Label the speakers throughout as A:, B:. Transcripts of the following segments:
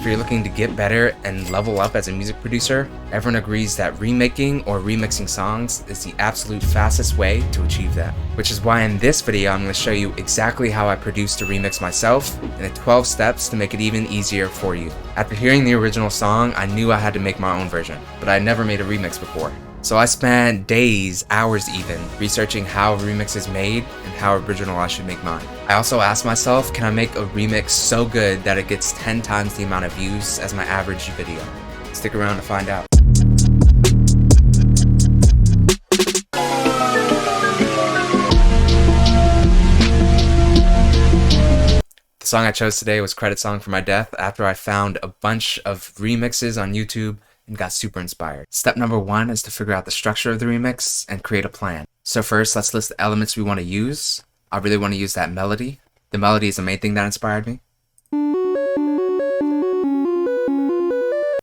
A: If you're looking to get better and level up as a music producer, everyone agrees that remaking or remixing songs is the absolute fastest way to achieve that. Which is why in this video I'm going to show you exactly how I produced a remix myself and the 12 steps to make it even easier for you. After hearing the original song, I knew I had to make my own version, but I had never made a remix before. So I spent days, hours even, researching how a remix is made and how original I should make mine. I also asked myself, can I make a remix so good that it gets 10 times the amount of views as my average video? Stick around to find out. The song I chose today was Credit Song for My Death after I found a bunch of remixes on YouTube and got super inspired. Step number 1 is to figure out the structure of the remix and create a plan. So first, let's list the elements we want to use. I really want to use that melody. The melody is the main thing that inspired me.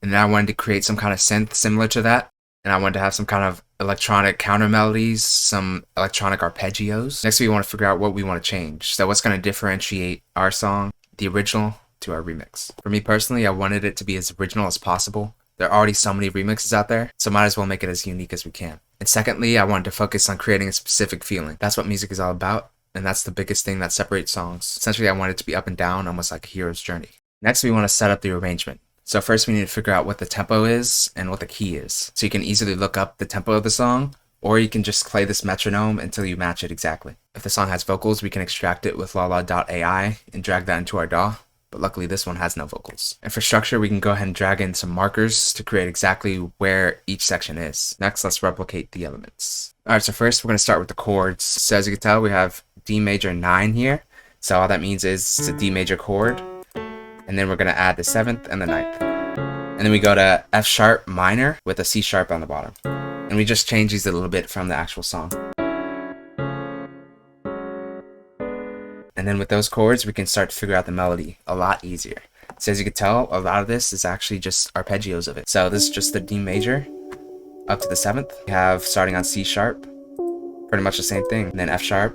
A: And then I wanted to create some kind of synth similar to that. And I wanted to have some kind of electronic counter melodies, some electronic arpeggios. Next, we want to figure out what we want to change. So what's going to differentiate our song, the original, to our remix. For me personally, I wanted it to be as original as possible. There are already so many remixes out there, so might as well make it as unique as we can. And secondly, I wanted to focus on creating a specific feeling. That's what music is all about, and that's the biggest thing that separates songs. Essentially, I want it to be up and down, almost like a hero's journey. Next, we want to set up the arrangement. So first, we need to figure out what the tempo is and what the key is. So you can easily look up the tempo of the song, or you can just play this metronome until you match it exactly. If the song has vocals, we can extract it with lala.ai and drag that into our DAW. But luckily this one has no vocals. And for structure, we can go ahead and drag in some markers to create exactly where each section is. Next, let's replicate the elements. Alright, so first we're going to start with the chords. So as you can tell, we have D major 9 here. So all that means is it's a D major chord. And then we're going to add the 7th and the 9th. And then we go to F sharp minor with a C sharp on the bottom. And we just change these a little bit from the actual song. And then with those chords, we can start to figure out the melody a lot easier. So as you can tell, a lot of this is actually just arpeggios of it. So this is just the D major up to the 7th. We have starting on C sharp, pretty much the same thing. And then F sharp.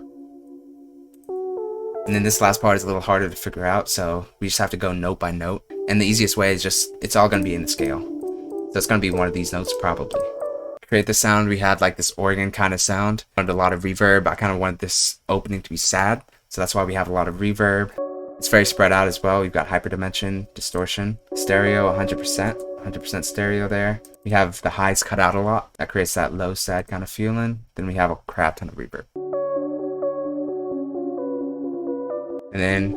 A: And then this last part is a little harder to figure out, so we just have to go note by note. And the easiest way is just, it's all going to be in the scale. So it's going to be one of these notes probably. To create the sound, we had like this organ kind of sound. I wanted a lot of reverb. I kind of wanted this opening to be sad. So that's why we have a lot of reverb. It's very spread out as well. We've got hyperdimension, distortion, stereo, 100% stereo there. We have the highs cut out a lot. That creates that low, sad kind of feeling. Then we have a crap ton of reverb. And then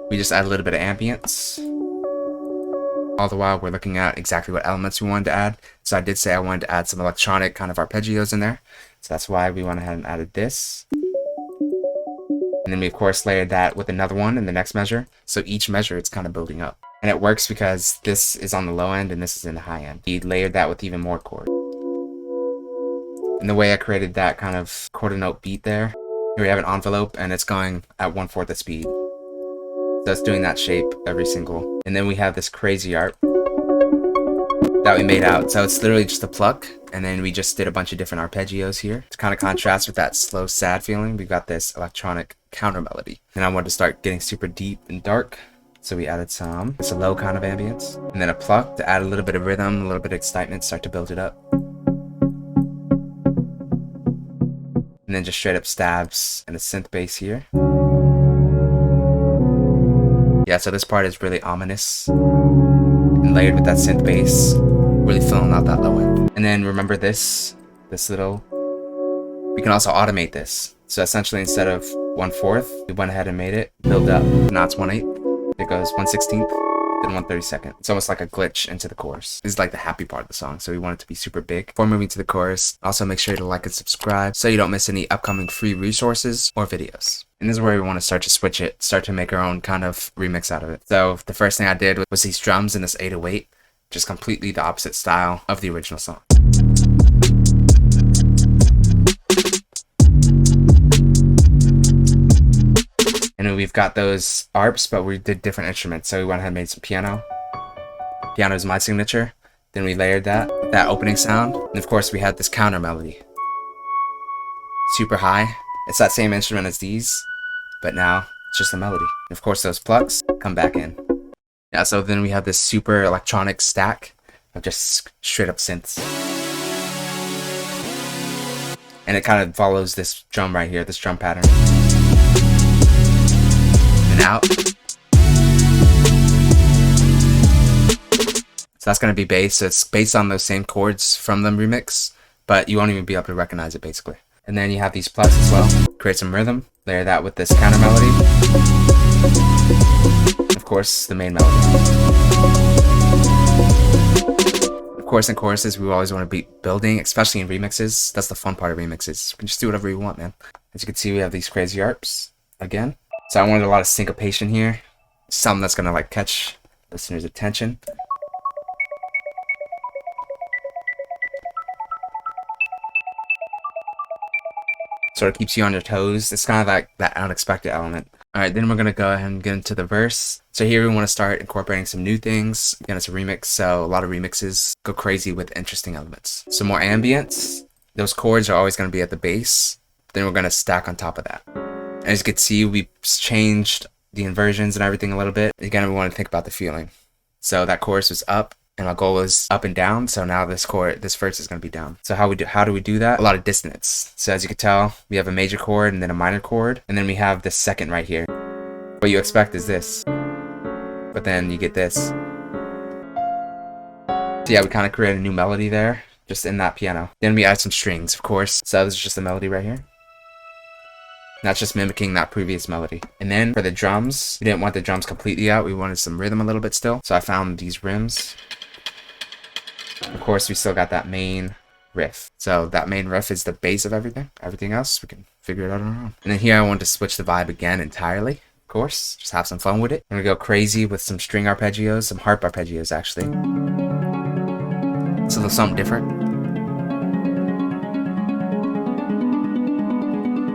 A: we just add a little bit of ambience. All the while we're looking at exactly what elements we wanted to add. So I did say I wanted to add some electronic kind of arpeggios in there. So that's why we went ahead and added this. And then we of course layered that with another one in the next measure. So each measure it's kind of building up. And it works because this is on the low end and this is in the high end. We layered that with even more chord. And the way I created that kind of quarter note beat there, here we have an envelope and it's going at 1/4 the speed. So it's doing that shape every single. And then we have this crazy art that we made out. So it's literally just a pluck. And then we just did a bunch of different arpeggios here to kind of contrast with that slow, sad feeling. We've got this electronic counter melody. And I wanted to start getting super deep and dark. So we added some. It's a low kind of ambience. And then a pluck to add a little bit of rhythm, a little bit of excitement, start to build it up. And then just straight up stabs and a synth bass here. Yeah, so this part is really ominous. And layered with that synth bass. Really filling out that low end. And then remember this little, we can also automate this. So essentially instead of 1/4, we went ahead and made it build up. Now it's 1/8. It goes 1/16, then 1/32. It's almost like a glitch into the chorus. This is like the happy part of the song, so we want it to be super big. Before moving to the chorus, also make sure to like and subscribe so you don't miss any upcoming free resources or videos. And this is where we want to start to switch it, start to make our own kind of remix out of it. So the first thing I did was these drums in this 808. Just completely the opposite style of the original song. And then we've got those arps, but we did different instruments. So we went ahead and made some piano. Piano is my signature. Then we layered that opening sound. And of course we had this counter melody. Super high. It's that same instrument as these, but now it's just a melody. And of course those plucks come back in. Yeah, so then we have this super electronic stack of just straight up synths. And it kind of follows this drum right here, this drum pattern. And out. So that's going to be bass. So it's based on those same chords from the remix, but you won't even be able to recognize it basically. And then you have these plugs as well. Create some rhythm. Layer that with this counter melody. Of course, the main melody. Of course, in choruses, we always want to be building, especially in remixes. That's the fun part of remixes. You can just do whatever you want, man. As you can see, we have these crazy arps again. So I wanted a lot of syncopation here. Something that's going to like catch listeners' attention. Sort of keeps you on your toes. It's kind of like that unexpected element. Alright, then we're going to go ahead and get into the verse. So here we want to start incorporating some new things. Again, it's a remix, so a lot of remixes go crazy with interesting elements. Some more ambience. Those chords are always going to be at the bass. Then we're going to stack on top of that. And as you can see, we changed the inversions and everything a little bit. Again, we want to think about the feeling. So that chorus was up. And our goal was up and down, so now this verse is going to be down. So how do we do that? A lot of dissonance. So as you can tell, we have a major chord and then a minor chord, and then we have the second right here. What you expect is this, but then you get this. So yeah, we kind of create a new melody there, just in that piano. Then we add some strings, of course. So this is just a melody right here. That's just mimicking that previous melody. And then for the drums, we didn't want the drums completely out. We wanted some rhythm a little bit still. So I found these rims. Of course, we still got that main riff. So that main riff is the base of everything. Everything else, we can figure it out on our own. And then here I wanted to switch the vibe again entirely. Of course, just have some fun with it. I'm gonna go crazy with some string arpeggios, some harp arpeggios actually. So there's something different.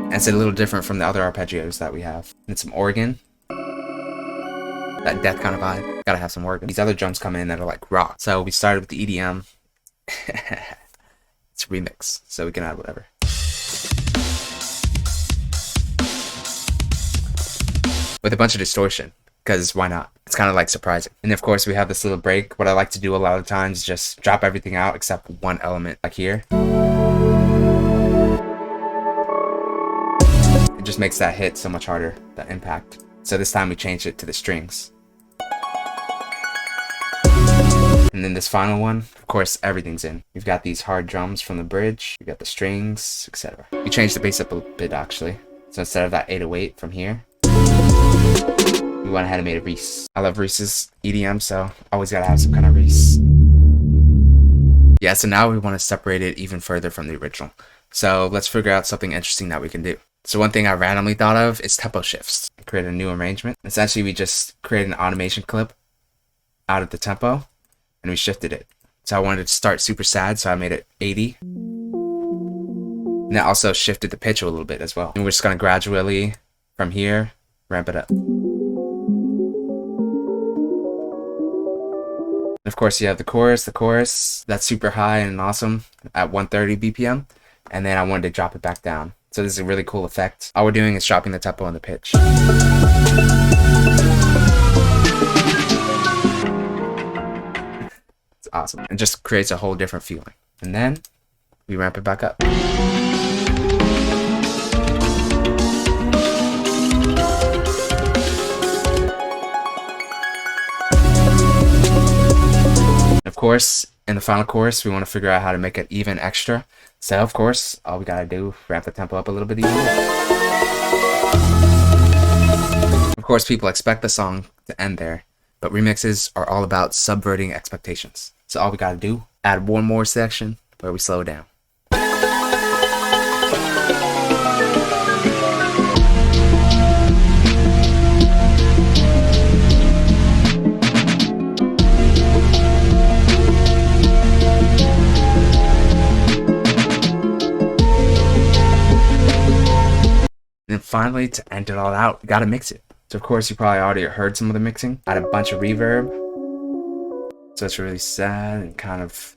A: And it's a little different from the other arpeggios that we have. And some organ. That death kind of vibe. Gotta have some organ. These other drums come in that are like rock. So we started with the EDM. It's a remix, so we can add whatever. With a bunch of distortion, because why not? It's kind of like surprising. And of course we have this little break. What I like to do a lot of times is just drop everything out except one element, like here. It just makes that hit so much harder, that impact. So this time we changed it to the strings. And then this final one, of course, everything's in. We've got these hard drums from the bridge. We got the strings, etc. We changed the bass up a bit actually. So instead of that 808 from here, we went ahead and made a Reese. I love Reese's EDM, so always gotta have some kind of Reese. Yeah, so now we want to separate it even further from the original. So let's figure out something interesting that we can do. So one thing I randomly thought of is tempo shifts. Create a new arrangement. Essentially, we just created an automation clip out of the tempo, and we shifted it. So I wanted to start super sad, so I made it 80. And I also shifted the pitch a little bit as well. And we're just going to gradually, from here, ramp it up. And of course, you have the chorus. That's super high and awesome at 130 BPM. And then I wanted to drop it back down. So this is a really cool effect. All we're doing is dropping the tempo and the pitch. It's awesome. It just creates a whole different feeling. And then we ramp it back up. Of course, in the final chorus, we want to figure out how to make it even extra. So, of course, all we gotta do, ramp the tempo up a little bit even more. Of course, people expect the song to end there, but remixes are all about subverting expectations. So all we gotta do, add one more section where we slow down. And then finally, to end it all out, you gotta mix it. So of course, you probably already heard some of the mixing. Add a bunch of reverb. So it's really sad and kind of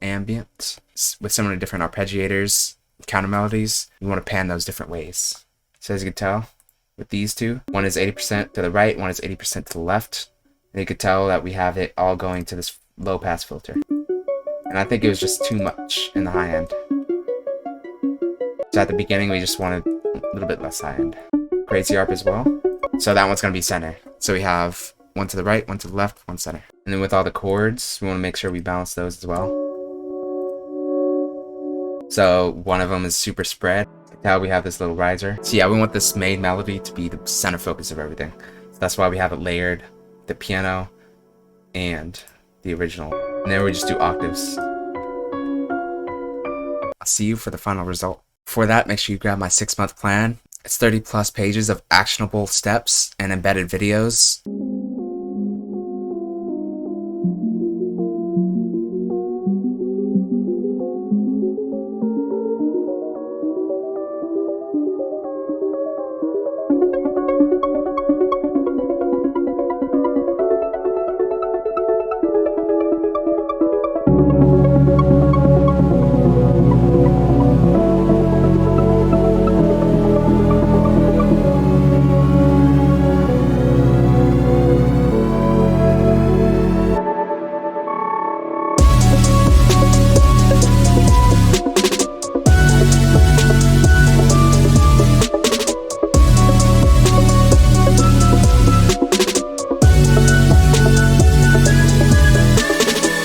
A: ambient. With some of the different arpeggiators, counter melodies, you want to pan those different ways. So as you can tell, with these two, one is 80% to the right, one is 80% to the left. And you could tell that we have it all going to this low pass filter. And I think it was just too much in the high end. So at the beginning, we just wanted a little bit less high end. Crazy ARP as well. So that one's going to be center. So we have one to the right, one to the left, one center. And then with all the chords, we want to make sure we balance those as well. So one of them is super spread. Now we have this little riser. So yeah, we want this main melody to be the center focus of everything. So that's why we have it layered, the piano and the original. And then we just do octaves. I'll see you for the final result. For that, make sure you grab my 6-month plan. It's 30+ pages of actionable steps and embedded videos.